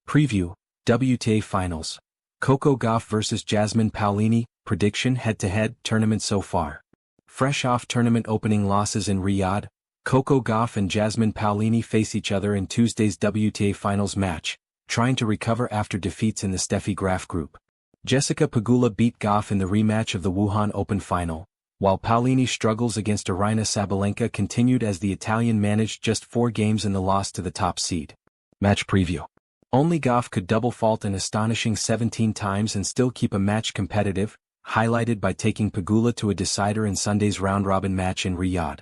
Preview, WTA Finals. Coco Gauff vs Jasmine Paolini, prediction head-to-head tournament so far. Fresh off tournament opening losses in Riyadh, Coco Gauff and Jasmine Paolini face each other in Tuesday's WTA Finals match, trying to recover after defeats in the Steffi Graf group. Jessica Pegula beat Gauff in the rematch of the Wuhan Open final, while Paolini's struggles against Aryna Sabalenka continued as the Italian managed just 4 games in the loss to the top seed. Match preview. Only Gauff could double fault an astonishing 17 times and still keep a match competitive, highlighted by taking Pegula to a decider in Sunday's round-robin match in Riyadh.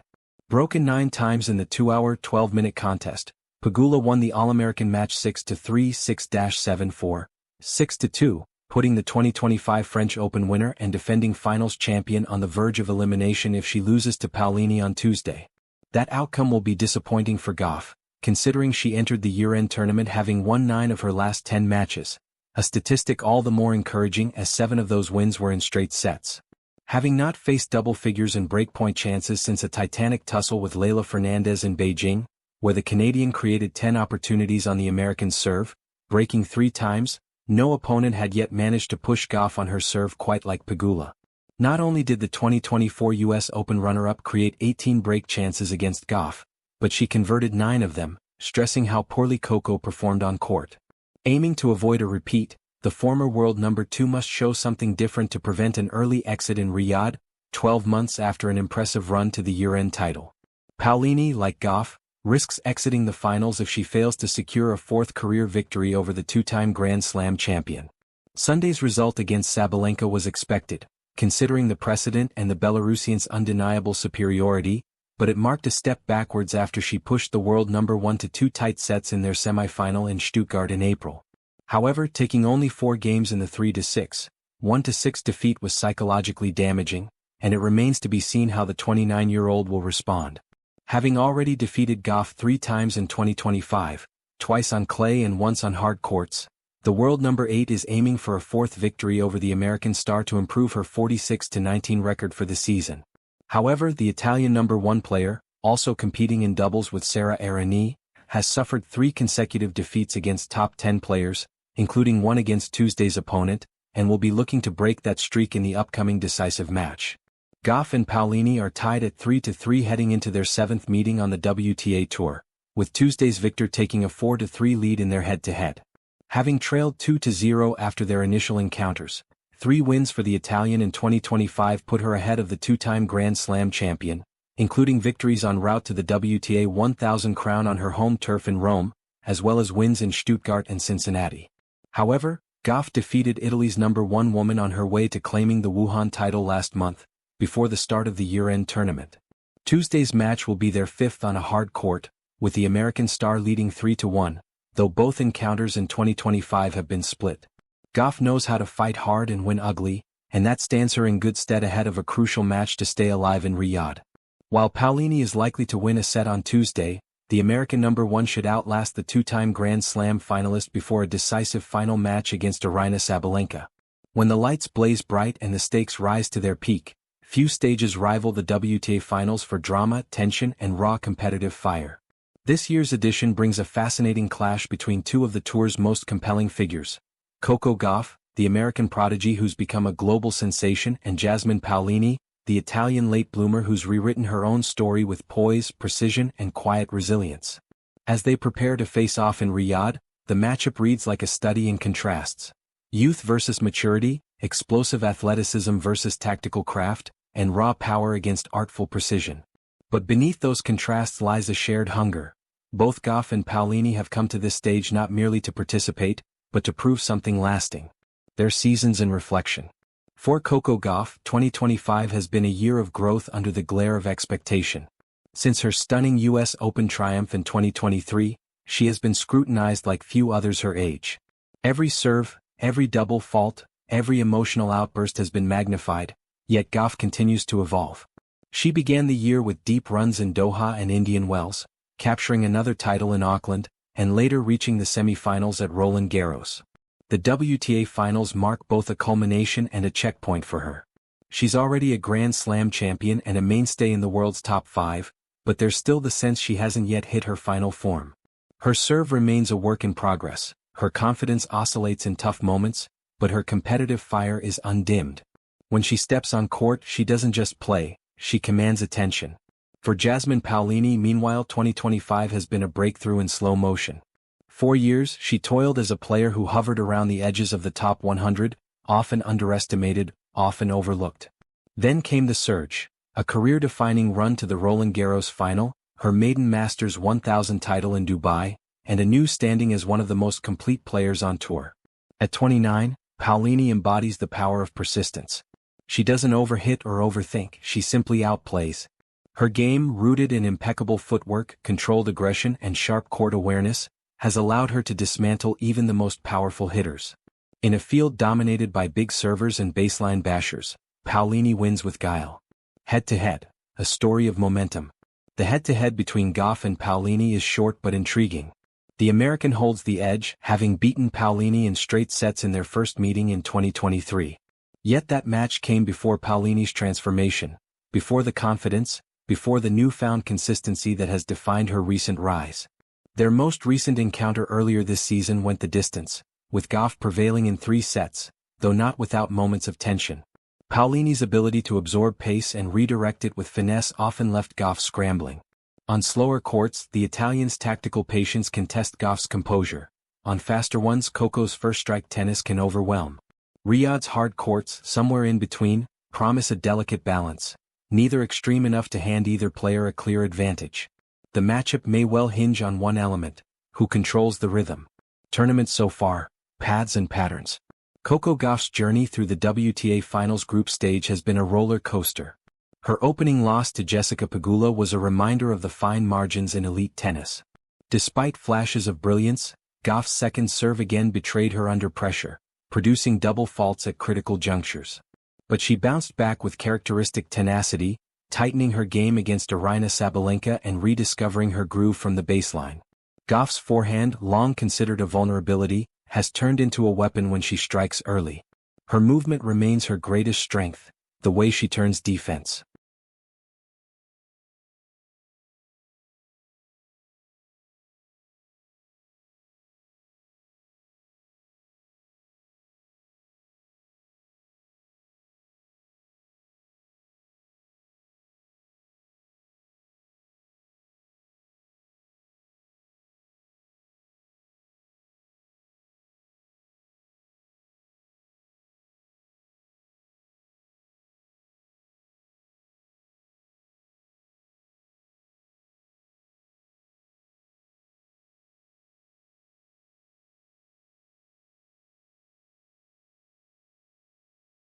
Broken 9 times in the 2-hour 12-minute contest, Pegula won the All-American match 6-3, 6-7-4, 6-2, putting the 2025 French Open winner and defending finals champion on the verge of elimination if she loses to Paolini on Tuesday. That outcome will be disappointing for Gauff, considering she entered the year-end tournament having won 9 of her last 10 matches, a statistic all the more encouraging as 7 of those wins were in straight sets. Having not faced double figures in breakpoint chances since a titanic tussle with Leylah Fernandez in Beijing, where the Canadian created 10 opportunities on the American serve, breaking 3 times, no opponent had yet managed to push Gauff on her serve quite like Pegula. Not only did the 2024 U.S. Open runner-up create 18 break chances against Gauff, but she converted 9 of them, stressing how poorly Coco performed on court. Aiming to avoid a repeat, the former world number 2 must show something different to prevent an early exit in Riyadh, 12 months after an impressive run to the year-end title. Paolini, like Gauff, risks exiting the finals if she fails to secure a 4th career victory over the 2-time Grand Slam champion. Sunday's result against Sabalenka was expected, considering the precedent and the Belarusian's undeniable superiority, but it marked a step backwards after she pushed the world number 1 to 2 tight sets in their semifinal in Stuttgart in April. However, taking only 4 games in the 3-6, 1-6 defeat was psychologically damaging, and it remains to be seen how the 29-year-old will respond. Having already defeated Gauff 3 times in 2025, twice on clay and once on hard courts, the world number 8 is aiming for a 4th victory over the American star to improve her 46-19 record for the season. However, the Italian number 1 player, also competing in doubles with Sara Errani, has suffered 3 consecutive defeats against top 10 players, including one against Tuesday's opponent, and will be looking to break that streak in the upcoming decisive match. Gauff and Paolini are tied at 3-3 heading into their 7th meeting on the WTA Tour, with Tuesday's victor taking a 4-3 lead in their head-to-head. Having trailed 2-0 after their initial encounters, 3 wins for the Italian in 2025 put her ahead of the 2-time Grand Slam champion, including victories en route to the WTA 1000 crown on her home turf in Rome, as well as wins in Stuttgart and Cincinnati. However, Gauff defeated Italy's number 1 woman on her way to claiming the Wuhan title last month, before the start of the year-end tournament. Tuesday's match will be their 5th on a hard court, with the American star leading 3-1, though both encounters in 2025 have been split. Gauff knows how to fight hard and win ugly, and that stands her in good stead ahead of a crucial match to stay alive in Riyadh. While Paolini is likely to win a set on Tuesday, the American number 1 should outlast the 2-time Grand Slam finalist before a decisive final match against Aryna Sabalenka. When the lights blaze bright and the stakes rise to their peak, few stages rival the WTA Finals for drama, tension, and raw competitive fire. This year's edition brings a fascinating clash between 2 of the tour's most compelling figures: Coco Gauff, the American prodigy who's become a global sensation, and Jasmine Paolini, the Italian late bloomer who's rewritten her own story with poise, precision, and quiet resilience. As they prepare to face off in Riyadh, the matchup reads like a study in contrasts. Youth versus maturity, explosive athleticism versus tactical craft, and raw power against artful precision. But beneath those contrasts lies a shared hunger. Both Gauff and Paolini have come to this stage not merely to participate, but to prove something lasting. Their seasons in reflection. For Coco Gauff, 2025 has been a year of growth under the glare of expectation. Since her stunning U.S. Open triumph in 2023, she has been scrutinized like few others her age. Every serve, every double fault, every emotional outburst has been magnified, yet Gauff continues to evolve. She began the year with deep runs in Doha and Indian Wells, capturing another title in Auckland, and later reaching the semi-finals at Roland Garros. The WTA Finals mark both a culmination and a checkpoint for her. She's already a Grand Slam champion and a mainstay in the world's top 5, but there's still the sense she hasn't yet hit her final form. Her serve remains a work in progress, Her confidence oscillates in tough moments, but her competitive fire is undimmed. When she steps on court, she doesn't just play, she commands attention. For Jasmine Paolini, meanwhile, 2025 has been a breakthrough in slow motion. 4 years, she toiled as a player who hovered around the edges of the top 100, often underestimated, often overlooked. Then came the surge, a career-defining run to the Roland Garros final, her maiden Masters 1000 title in Dubai, and a new standing as one of the most complete players on tour. At 29, Paolini embodies the power of persistence. She doesn't overhit or overthink, she simply outplays. Her game, rooted in impeccable footwork, controlled aggression, and sharp court awareness, has allowed her to dismantle even the most powerful hitters. In a field dominated by big servers and baseline bashers, Paolini wins with guile. Head-to-head, a story of momentum. The head-to-head between Gauff and Paolini is short but intriguing. The American holds the edge, having beaten Paolini in straight sets in their first meeting in 2023. Yet that match came before Paolini's transformation, before the confidence, before the newfound consistency that has defined her recent rise. Their most recent encounter earlier this season went the distance, with Gauff prevailing in 3 sets, though not without moments of tension. Paolini's ability to absorb pace and redirect it with finesse often left Gauff scrambling. On slower courts, the Italian's tactical patience can test Gauff's composure. On faster ones, Coco's first-strike tennis can overwhelm. Riyadh's hard courts, somewhere in between, promise a delicate balance, neither extreme enough to hand either player a clear advantage. The matchup may well hinge on one element: who controls the rhythm. Tournaments so far, paths and patterns. Coco Gauff's journey through the WTA Finals group stage has been a roller coaster. Her opening loss to Jessica Pegula was a reminder of the fine margins in elite tennis. Despite flashes of brilliance, Gauff's second serve again betrayed her under pressure, producing double faults at critical junctures. But she bounced back with characteristic tenacity, tightening her game against Aryna Sabalenka and rediscovering her groove from the baseline. Gauff's forehand, long considered a vulnerability, has turned into a weapon when she strikes early. Her movement remains her greatest strength, the way she turns defense.